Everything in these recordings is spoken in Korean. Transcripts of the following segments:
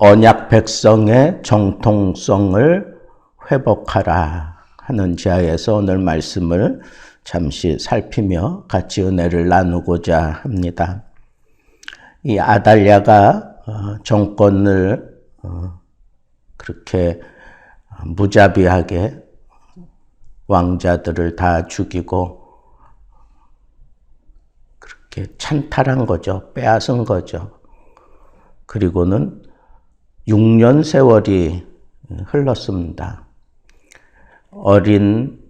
언약 백성의 정통성을 회복하라 하는 지하에서 오늘 말씀을 잠시 살피며 같이 은혜를 나누고자 합니다. 이 아달랴가 정권을 그렇게 무자비하게 왕자들을 다 죽이고 그렇게 찬탈한 거죠. 빼앗은 거죠. 그리고는 6년 세월이 흘렀습니다. 어린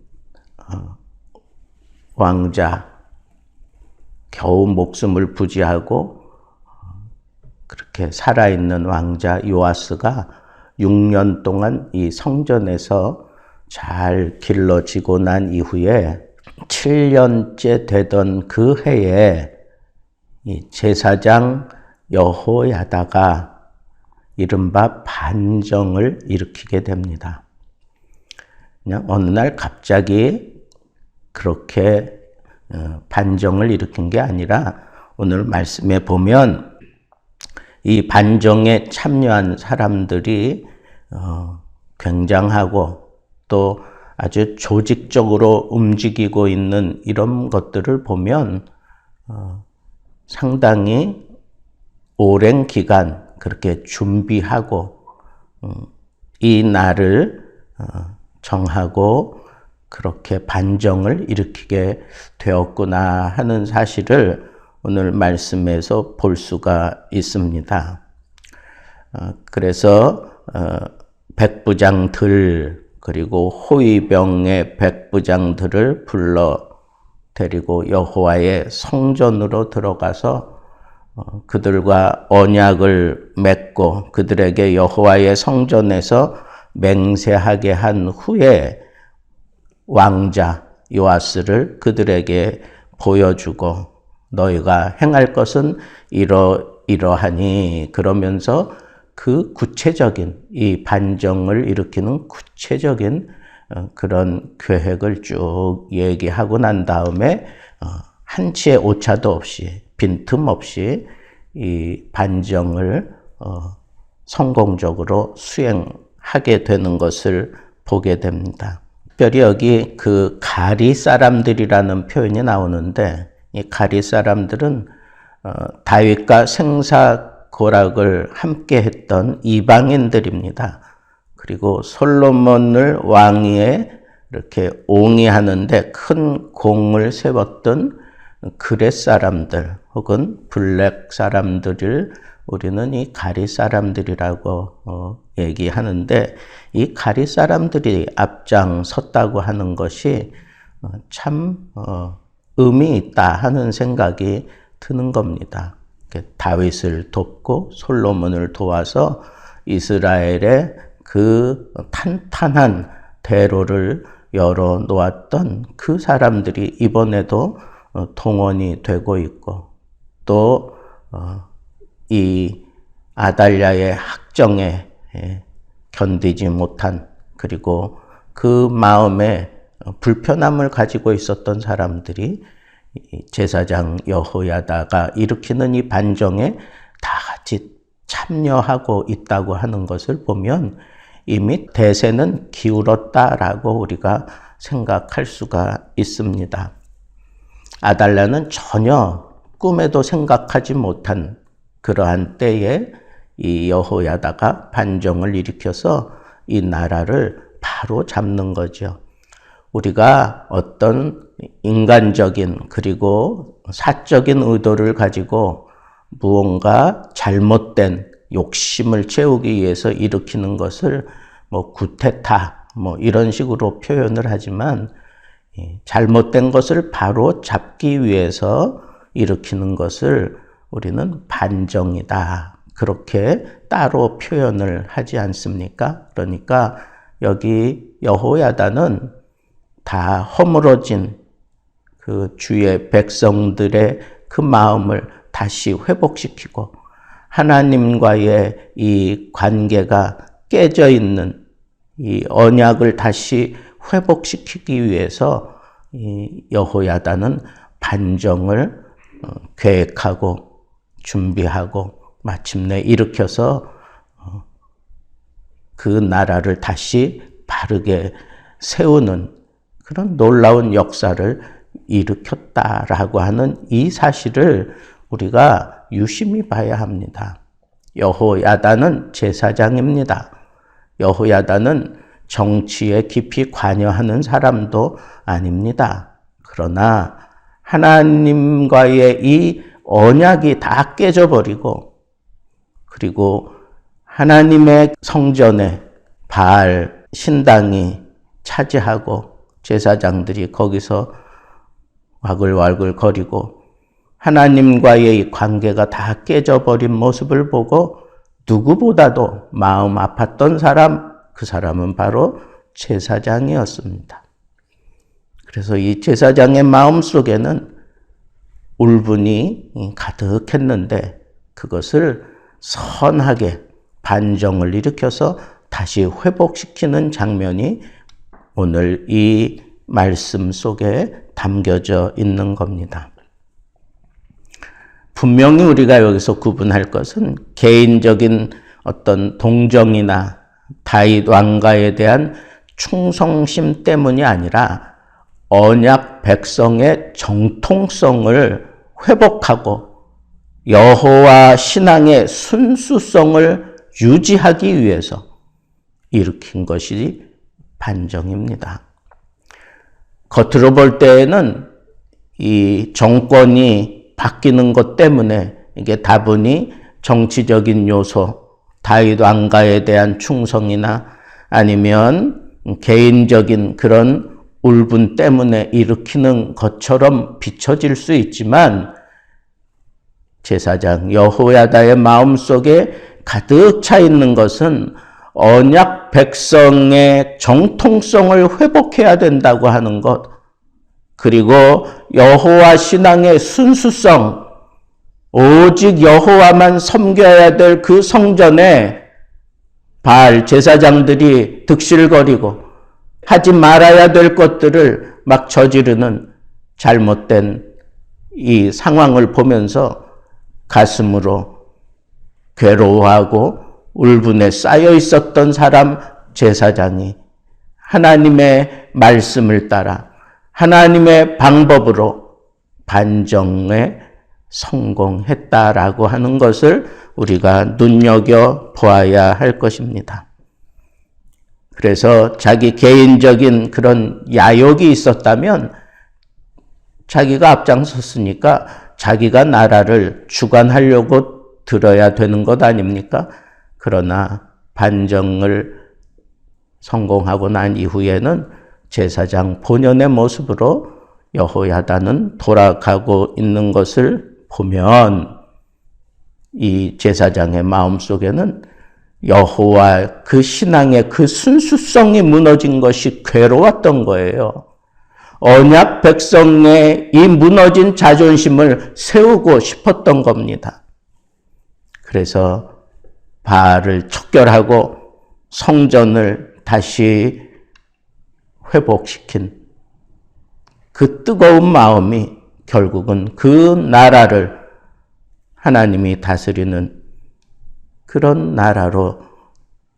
왕자, 겨우 목숨을 부지하고 그렇게 살아있는 왕자 요아스가 6년 동안 이 성전에서 잘 길러지고 난 이후에 7년째 되던 그 해에 이 제사장 여호야다가 이른바 반정을 일으키게 됩니다. 그냥 어느 날 갑자기 그렇게 반정을 일으킨 게 아니라 오늘 말씀에 보면 이 반정에 참여한 사람들이 굉장하고 또 아주 조직적으로 움직이고 있는 이런 것들을 보면 상당히 오랜 기간 그렇게 준비하고 이 날을 정하고 그렇게 반정을 일으키게 되었구나 하는 사실을 오늘 말씀에서 볼 수가 있습니다. 그래서 백부장들 그리고 호위병의 백부장들을 불러 데리고 여호와의 성전으로 들어가서 그들과 언약을 맺고 그들에게 여호와의 성전에서 맹세하게 한 후에 왕자 요아스를 그들에게 보여주고 너희가 행할 것은 이러하니 그러면서 그 구체적인 이 반정을 일으키는 구체적인 그런 계획을 쭉 얘기하고 난 다음에 한치의 오차도 없이 빈틈없이 이 반정을 성공적으로 수행하게 되는 것을 보게 됩니다. 특별히 여기 그 가리 사람들이라는 표현이 나오는데 이 가리 사람들은 다윗과 생사고락을 함께 했던 이방인들입니다. 그리고 솔로몬을 왕위에 이렇게 옹이하는데 큰 공을 세웠던 그렛 사람들 혹은 블랙 사람들을 우리는 이 가리 사람들이라고 얘기하는데 이 가리 사람들이 앞장섰다고 하는 것이 참 의미 있다 하는 생각이 드는 겁니다. 다윗을 돕고 솔로몬을 도와서 이스라엘의 그 탄탄한 대로를 열어놓았던 그 사람들이 이번에도 동원이 되고 있고 또 이 아달랴의 학정에 견디지 못한 그리고 그 마음에 불편함을 가지고 있었던 사람들이 제사장 여호야다가 일으키는 이 반정에 다 같이 참여하고 있다고 하는 것을 보면 이미 대세는 기울었다라고 우리가 생각할 수가 있습니다. 아달랴는 전혀 꿈에도 생각하지 못한 그러한 때에 이 여호야다가 반정을 일으켜서 이 나라를 바로 잡는 거죠. 우리가 어떤 인간적인 그리고 사적인 의도를 가지고 무언가 잘못된 욕심을 채우기 위해서 일으키는 것을 구테타 이런 식으로 표현을 하지만 잘못된 것을 바로 잡기 위해서 일으키는 것을 우리는 반정이다. 그렇게 따로 표현을 하지 않습니까? 그러니까 여기 여호야다는 다 허물어진 그 주의 백성들의 그 마음을 다시 회복시키고 하나님과의 이 관계가 깨져 있는 이 언약을 다시 회복시키기 위해서 이 여호야다는 반정을 계획하고 준비하고 마침내 일으켜서 그 나라를 다시 바르게 세우는 그런 놀라운 역사를 일으켰다라고 하는 이 사실을 우리가 유심히 봐야 합니다. 여호야다는 제사장입니다. 여호야다는 정치에 깊이 관여하는 사람도 아닙니다. 그러나 하나님과의 이 언약이 다 깨져버리고 그리고 하나님의 성전에 바알 신당이 차지하고 제사장들이 거기서 와글와글 거리고 하나님과의 관계가 다 깨져버린 모습을 보고 누구보다도 마음 아팠던 사람, 그 사람은 바로 제사장이었습니다. 그래서 이 제사장의 마음 속에는 울분이 가득했는데 그것을 선하게 반정을 일으켜서 다시 회복시키는 장면이 오늘 이 말씀 속에 담겨져 있는 겁니다. 분명히 우리가 여기서 구분할 것은 개인적인 어떤 동정이나 다윗 왕가에 대한 충성심 때문이 아니라 언약 백성의 정통성을 회복하고 여호와 신앙의 순수성을 유지하기 위해서 일으킨 것이 반정입니다. 겉으로 볼 때에는 이 정권이 바뀌는 것 때문에 이게 다분히 정치적인 요소, 다윗 왕가에 대한 충성이나 아니면 개인적인 그런 울분 때문에 일으키는 것처럼 비춰질 수 있지만 제사장 여호야다의 마음속에 가득 차 있는 것은 언약 백성의 정통성을 회복해야 된다고 하는 것, 그리고 여호와 신앙의 순수성, 오직 여호와만 섬겨야 될 그 성전에 바알 제사장들이 득실거리고 하지 말아야 될 것들을 막 저지르는 잘못된 이 상황을 보면서 가슴으로 괴로워하고 울분에 쌓여 있었던 사람 제사장이 하나님의 말씀을 따라 하나님의 방법으로 반정에 성공했다라고 하는 것을 우리가 눈여겨 보아야 할 것입니다. 그래서 자기 개인적인 그런 야욕이 있었다면 자기가 앞장섰으니까 자기가 나라를 주관하려고 들어야 되는 것 아닙니까? 그러나 반정을 성공하고 난 이후에는 제사장 본연의 모습으로 여호야다는 돌아가고 있는 것을 보면 이 제사장의 마음속에는 여호와 그 신앙의 그 순수성이 무너진 것이 괴로웠던 거예요. 언약 백성의 이 무너진 자존심을 세우고 싶었던 겁니다. 그래서 바알을 척결하고 성전을 다시 회복시킨 그 뜨거운 마음이 결국은 그 나라를 하나님이 다스리는 그런 나라로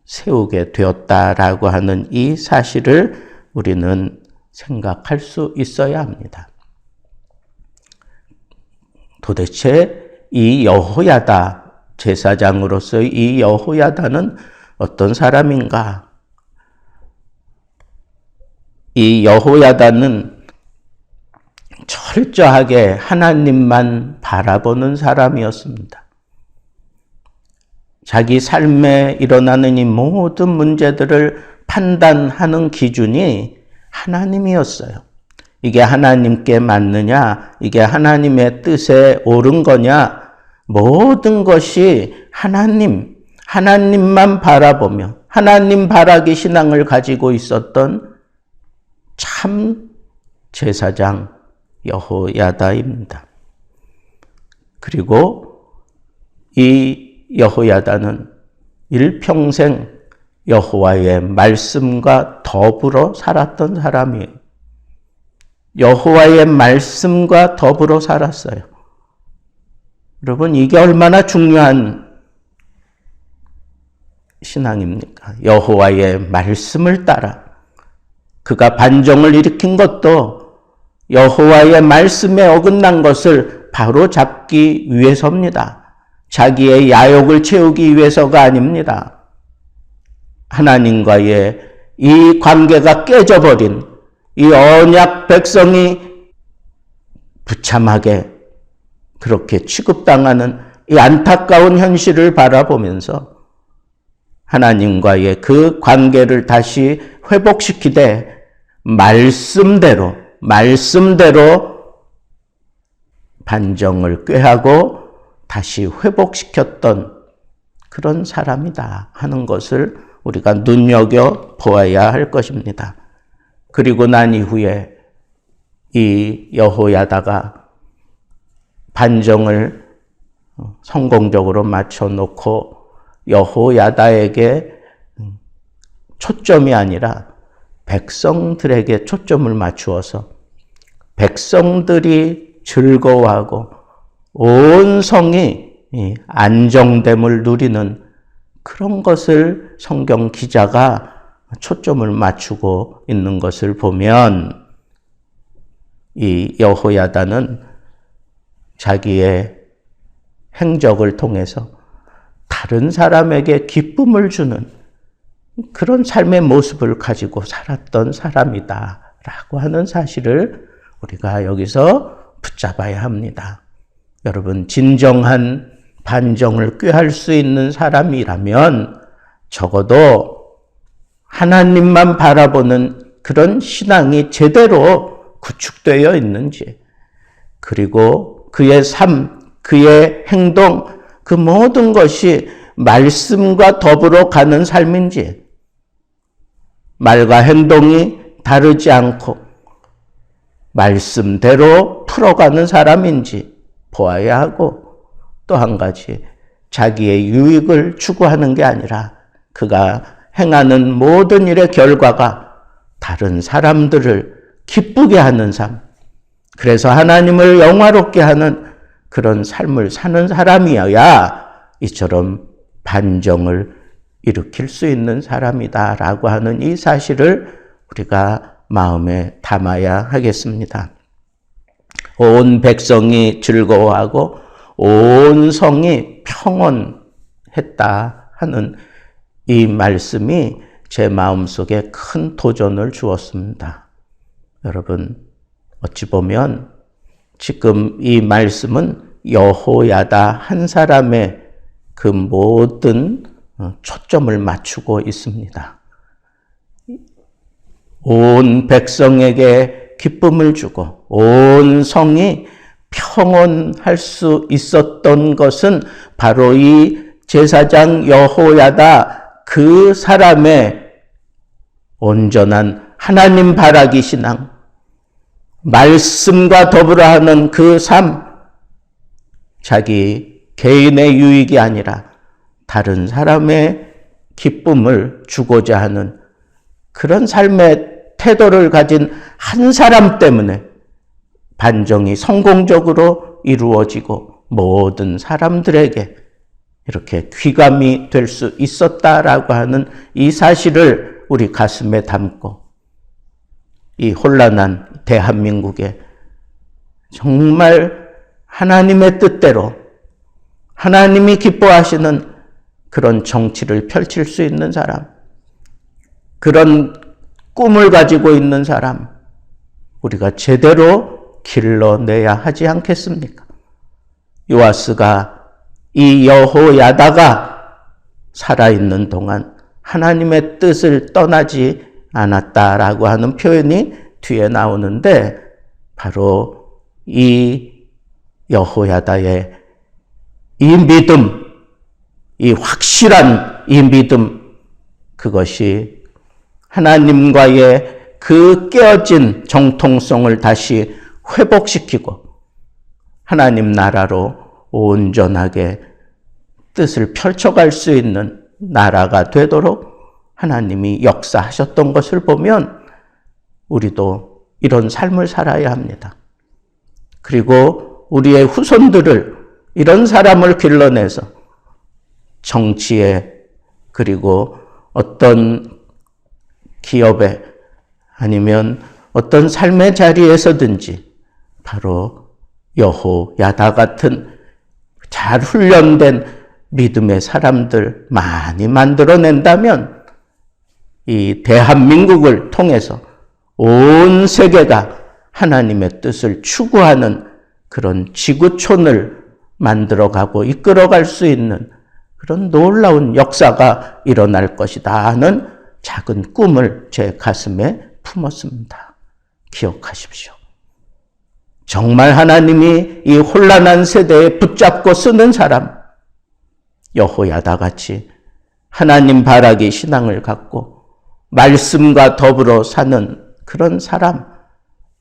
세우게 되었다라고 하는 이 사실을 우리는 생각할 수 있어야 합니다. 도대체 이 여호야다, 제사장으로서의 이 여호야다는 어떤 사람인가? 이 여호야다는 철저하게 하나님만 바라보는 사람이었습니다. 자기 삶에 일어나는 이 모든 문제들을 판단하는 기준이 하나님이었어요. 이게 하나님께 맞느냐? 이게 하나님의 뜻에 옳은 거냐? 모든 것이 하나님만 바라보며 하나님 바라기 신앙을 가지고 있었던 참 제사장 여호야다입니다. 그리고 이 여호야다는 일평생 여호와의 말씀과 더불어 살았던 사람이에요. 여호와의 말씀과 더불어 살았어요. 여러분, 이게 얼마나 중요한 신앙입니까? 여호와의 말씀을 따라 그가 반정을 일으킨 것도 여호와의 말씀에 어긋난 것을 바로 잡기 위해서입니다. 자기의 야욕을 채우기 위해서가 아닙니다. 하나님과의 이 관계가 깨져버린 이 언약 백성이 부참하게 그렇게 취급당하는 이 안타까운 현실을 바라보면서 하나님과의 그 관계를 다시 회복시키되 말씀대로 반정을 꾀하고 다시 회복시켰던 그런 사람이다 하는 것을 우리가 눈여겨 보아야 할 것입니다. 그리고 난 이후에 이 여호야다가 반정을 성공적으로 맞춰놓고 여호야다에게 초점이 아니라 백성들에게 초점을 맞추어서 백성들이 즐거워하고 온 성이 안정됨을 누리는 그런 것을 성경 기자가 초점을 맞추고 있는 것을 보면 이 여호야다는 자기의 행적을 통해서 다른 사람에게 기쁨을 주는 그런 삶의 모습을 가지고 살았던 사람이다라고 하는 사실을 우리가 여기서 붙잡아야 합니다. 여러분, 진정한 반정을 꾀할 수 있는 사람이라면 적어도 하나님만 바라보는 그런 신앙이 제대로 구축되어 있는지, 그리고 그의 삶, 그의 행동, 그 모든 것이 말씀과 더불어 가는 삶인지, 말과 행동이 다르지 않고 말씀대로 풀어가는 사람인지 보아야 하고, 또 한 가지 자기의 유익을 추구하는 게 아니라 그가 행하는 모든 일의 결과가 다른 사람들을 기쁘게 하는 삶, 그래서 하나님을 영화롭게 하는 그런 삶을 사는 사람이어야 이처럼 반정을 일으킬 수 있는 사람이다라고 하는 이 사실을 우리가 마음에 담아야 하겠습니다. 온 백성이 즐거워하고 온 성이 평온했다 하는 이 말씀이 제 마음속에 큰 도전을 주었습니다. 여러분, 어찌 보면 지금 이 말씀은 여호야다 한 사람의 그 모든 초점을 맞추고 있습니다. 온 백성에게 기쁨을 주고 온 성이 평온할 수 있었던 것은 바로 이 제사장 여호야다 그 사람의 온전한 하나님 바라기 신앙, 말씀과 더불어 하는 그 삶, 자기 개인의 유익이 아니라 다른 사람의 기쁨을 주고자 하는 그런 삶의 태도를 가진 한 사람 때문에 반정이 성공적으로 이루어지고 모든 사람들에게 이렇게 귀감이 될 수 있었다라고 하는 이 사실을 우리 가슴에 담고 이 혼란한 대한민국에 정말 하나님의 뜻대로 하나님이 기뻐하시는 그런 정치를 펼칠 수 있는 사람, 그런 꿈을 가지고 있는 사람, 우리가 제대로 길러내야 하지 않겠습니까? 요아스가 이 여호야다가 살아있는 동안 하나님의 뜻을 떠나지 않았다라고 하는 표현이 뒤에 나오는데, 바로 이 여호야다의 이 믿음, 이 확실한 이 믿음, 그것이 하나님과의 그 깨어진 정통성을 다시 회복시키고 하나님 나라로 온전하게 뜻을 펼쳐갈 수 있는 나라가 되도록 하나님이 역사하셨던 것을 보면 우리도 이런 삶을 살아야 합니다. 그리고 우리의 후손들을, 이런 사람을 길러내서 정치에 그리고 어떤 기업에 아니면 어떤 삶의 자리에서든지 바로 여호야다 같은 잘 훈련된 믿음의 사람들 많이 만들어낸다면 이 대한민국을 통해서 온 세계가 하나님의 뜻을 추구하는 그런 지구촌을 만들어가고 이끌어갈 수 있는 그런 놀라운 역사가 일어날 것이다 하는 작은 꿈을 제 가슴에 품었습니다. 기억하십시오. 정말 하나님이 이 혼란한 세대에 붙잡고 쓰는 사람, 여호야다 같이 하나님 바라기 신앙을 갖고 말씀과 더불어 사는 그런 사람,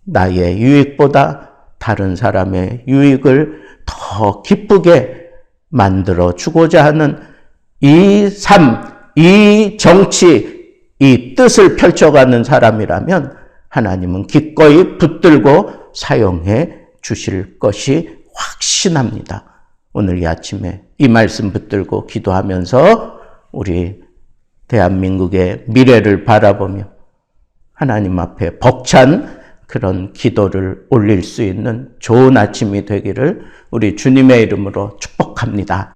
나의 유익보다 다른 사람의 유익을 더 기쁘게 만들어 주고자 하는 이 삶, 이 정치, 이 뜻을 펼쳐가는 사람이라면 하나님은 기꺼이 붙들고 사용해 주실 것이 확신합니다. 오늘 이 아침에 이 말씀 붙들고 기도하면서 우리 대한민국의 미래를 바라보며 하나님 앞에 벅찬 그런 기도를 올릴 수 있는 좋은 아침이 되기를 우리 주님의 이름으로 축복합니다.